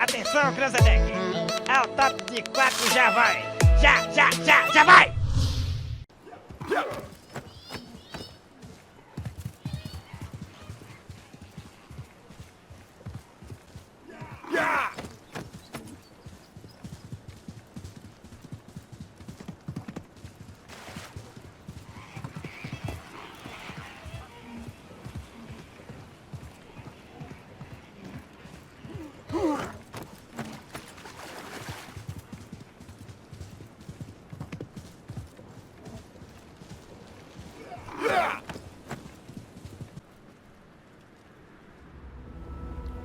Atenção, Cranzebeck. Ao top de 4 já vai. Já vai.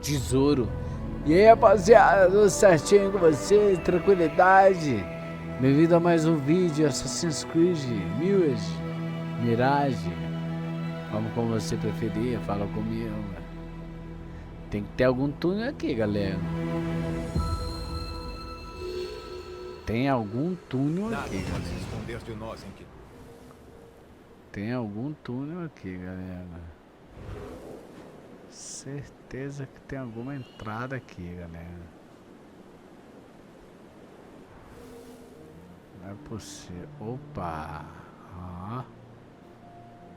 Tesouro. E aí, rapaziada, tudo certinho com vocês? Tranquilidade? Bem-vindo a mais um vídeo Assassin's Creed Mirage. Vamos como você preferir, fala comigo. Tem que ter algum túnel aqui, galera. Tem algum túnel aqui, galera. Tem algum túnel aqui, galera. Certeza que tem alguma entrada aqui, galera. Não é possível. Opa! Ó.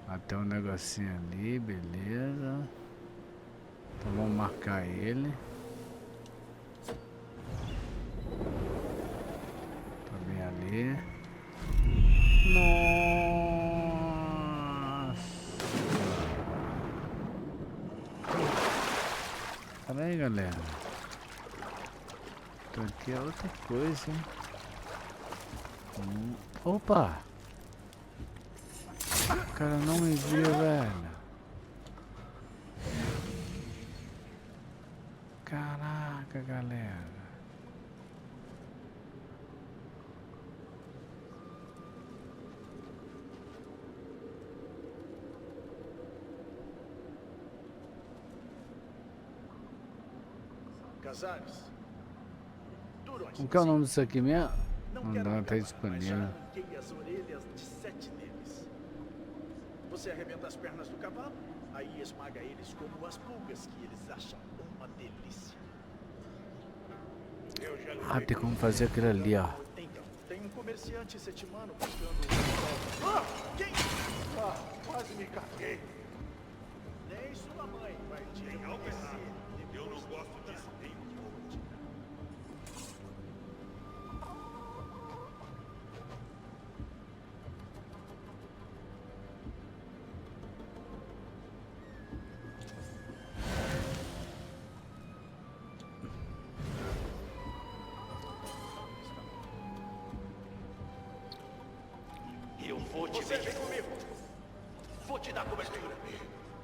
Até um negocinho ali, beleza. Então vamos marcar ele. Tá bem ali. Nossa! Pera aí, galera. Então aqui é outra coisa, hein? Opa! O cara não me viu, velho. Caraca, galera. Casares. Como que é o nome disso aqui mesmo? Não tá disponível. arranquei as orelhas de 7 deles. Você arrebenta as pernas do cavalo, aí esmaga eles como as pulgas que eles acham uma delícia. Ah, tem como fazer aquilo ali, ó. Então, tem um comerciante setimano buscando... Quem? Quase me caguei. Nem sua mãe vai te enaltecer. Eu não gosto disso nem um pouco. Eu vou te ver. Vem comigo. Vou te dar cobertura.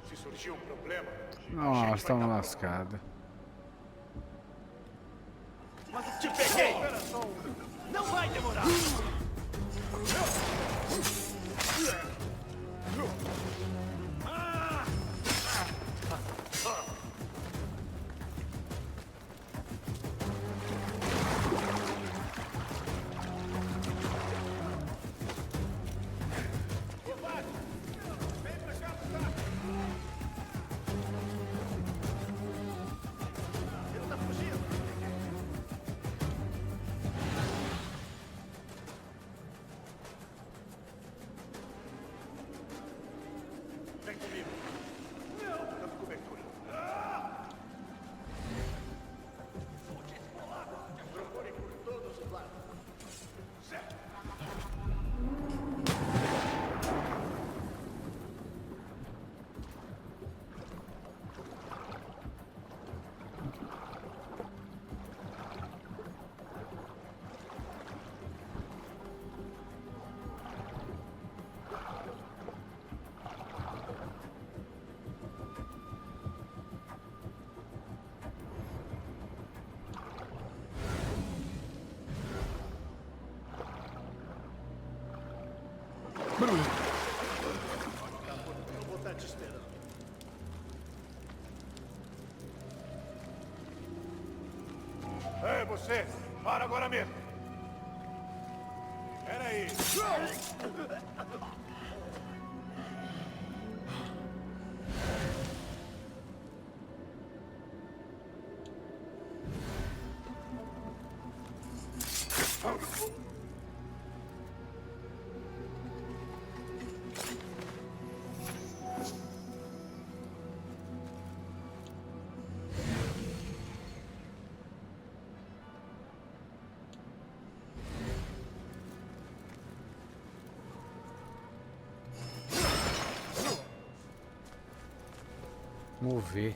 Se surgir um problema... Nossa, estamos lascados. Mas te peguei! Não vai demorar! Vem comigo. Não, dando cobertura. Vou te esfolar. Procure por todos os lados. Certo. Eu vou estar te esperando. Ei, você! Para agora mesmo! Pera aí! mover.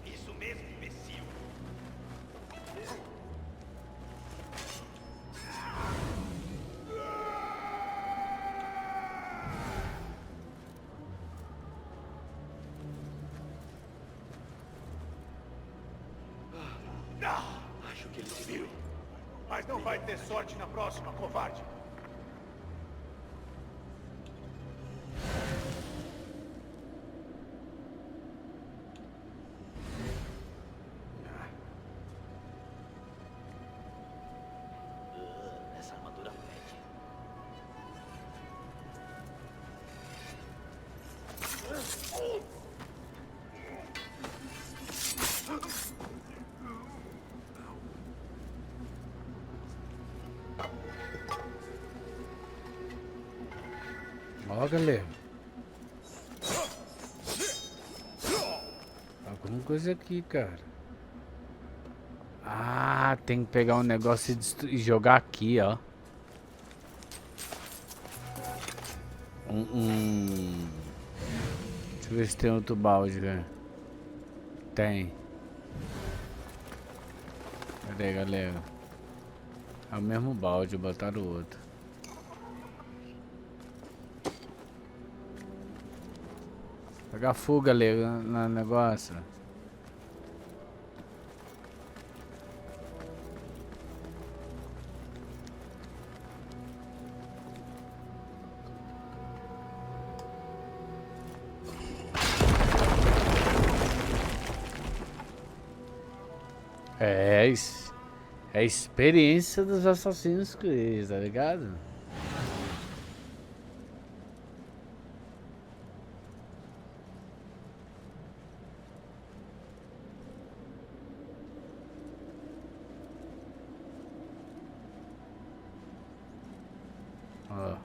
Isso mesmo, imbecil. Acho que ele se viu. Mas não vai ter sorte na próxima, covarde. Essa armadura fede. Ó, galera. Alguma coisa aqui, cara. Ah, tem que pegar um negócio e jogar aqui, ó. Deixa eu ver se tem outro balde, cara. Tem. Cadê, galera? É o mesmo balde, botaram o outro. Pegar fogo, galera, no negócio. É a experiência dos Assassin's Creed, tá ligado? Ó.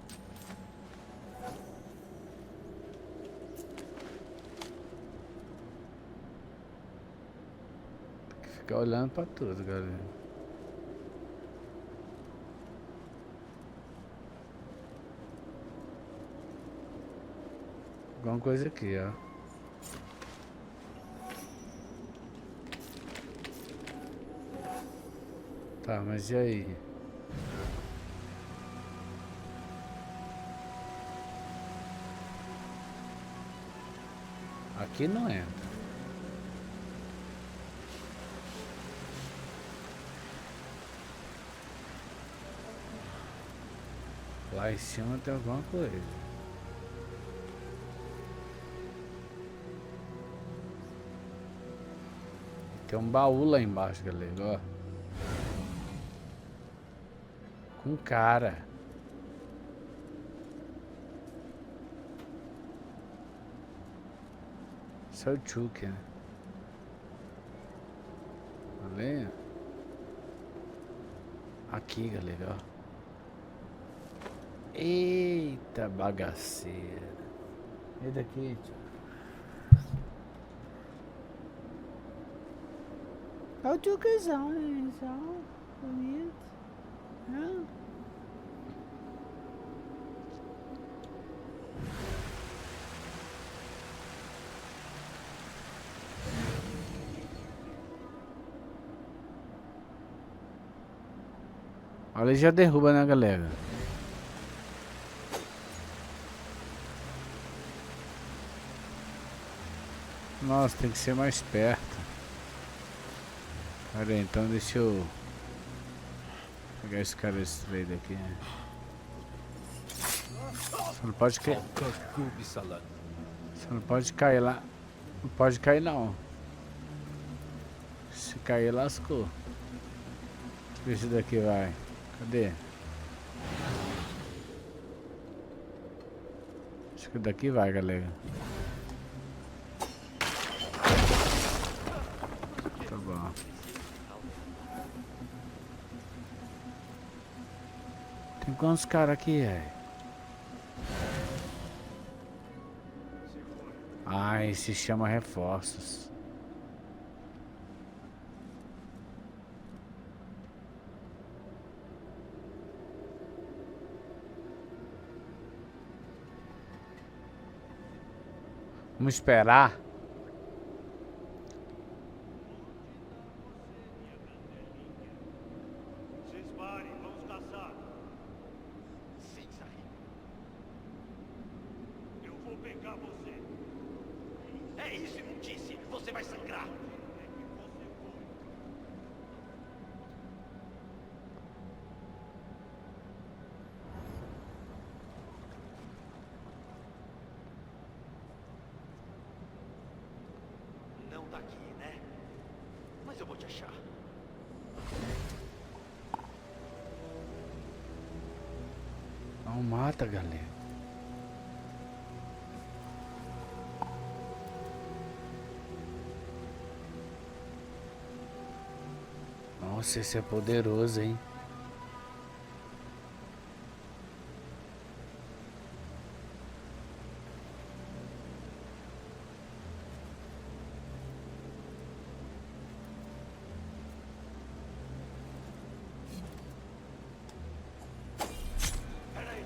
Tem que ficar olhando pra tudo, galera. Alguma coisa aqui, ó. Tá, mas e aí? Aqui não entra. Lá em cima tem alguma coisa. Tem um baú lá embaixo, galera, ó. Com cara. Isso é o Chuck, né? Valeu. Aqui, galera, ó. Eita bagaceira. E daqui, tio? É o Chuckzão, né? Só bonito. Não. Olha, ele já derruba, né, galera? Nossa, tem que ser mais perto. Pera aí, então deixa eu pegar esse cara estreito aqui, né? Você não pode cair. Você não pode cair lá. Não pode cair não. Se cair, lascou. Deixa eu ver se daqui vai. Cadê? Acho que daqui vai, galera. Tá bom. Tem quantos caras aqui, é? Ah, esse chama reforços. Vamos esperar. Vocês parem, vamos caçar. Sim, Sahib. Eu vou pegar você. É isso, imundice! Você vai sangrar! Não daqui, né? Mas eu vou te achar. Não mata, galera. Nossa, esse é poderoso, hein? Peraí.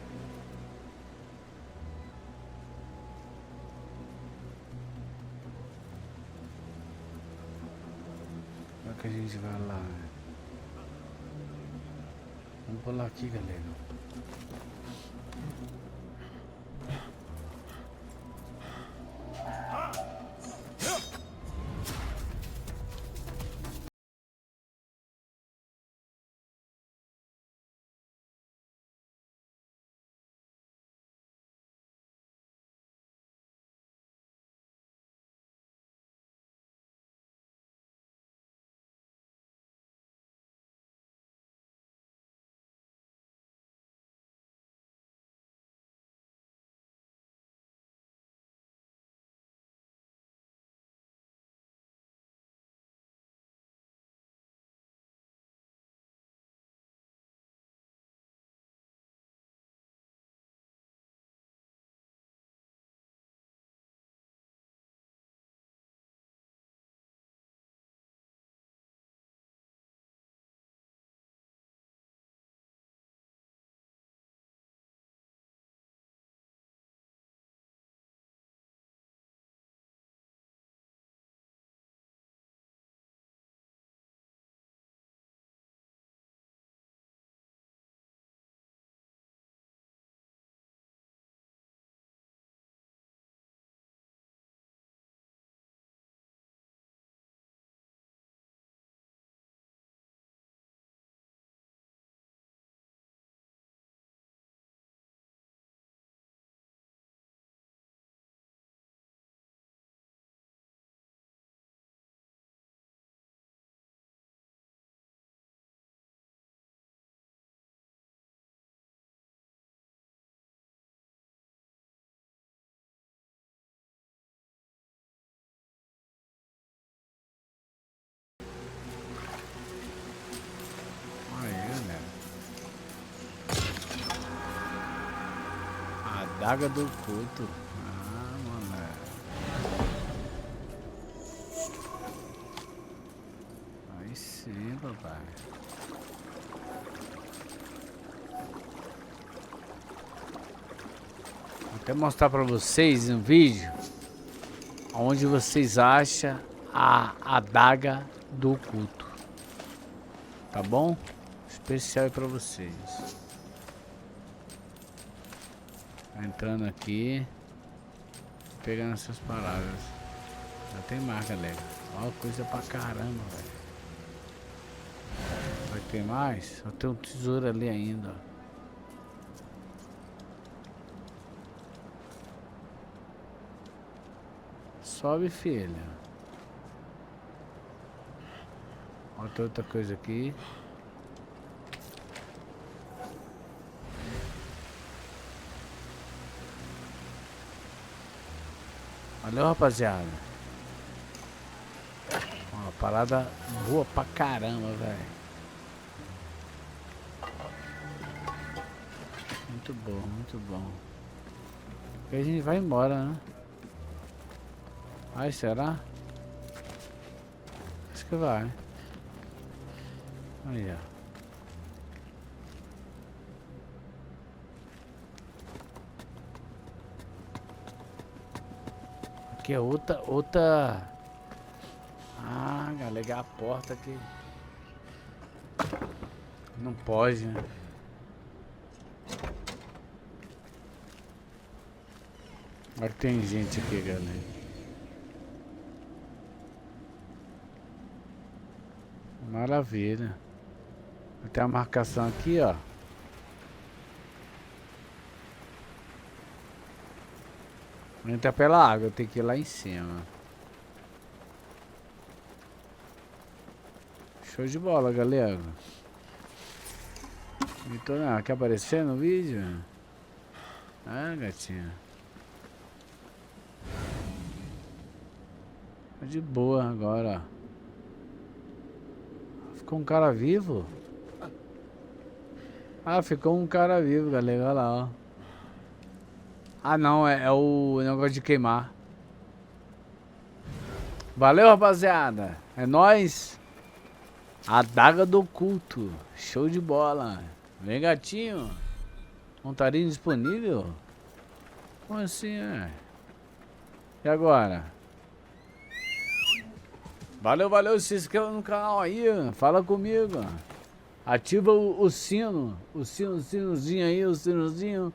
Como é que a gente vai lá? Vamos pular aqui, galera. Adaga do culto. Ah, moleque. Aí sim, papai. Vou até mostrar pra vocês um vídeo onde vocês acham a adaga do culto. Tá bom? Especial aí pra vocês. Entrando aqui, pegando essas paradas. Já tem mais, galera. Ó, coisa pra caramba, velho. Vai ter mais? Só tem um tesouro ali ainda. Sobe, filho. Ó, tem outra coisa aqui. Valeu, rapaziada. Uma parada boa pra caramba, velho. Muito bom, muito bom. E a gente vai embora, né? Ai, será? Acho que vai. Aí, ó. Aqui é outra... Ah, galera, a porta aqui. Não pode, né? Olha que tem gente aqui, galera. Maravilha. Tem a marcação aqui, ó. Entra pela água, tem que ir lá em cima. Show de bola, galera. Então, quer aparecer no vídeo? Ah, gatinha. Tá de boa agora, ó. Ficou um cara vivo? Ah, ficou um cara vivo, galera. Olha lá, ó. Ah, não. É o negócio de queimar. Valeu, rapaziada. É nóis. A Adaga do Oculto. Show de bola. Vem, gatinho. Montaria disponível? Como assim, é? E agora? Valeu, valeu, se inscreva no canal aí, fala comigo. Ativa o sino, o sinozinho aí, o sinozinho.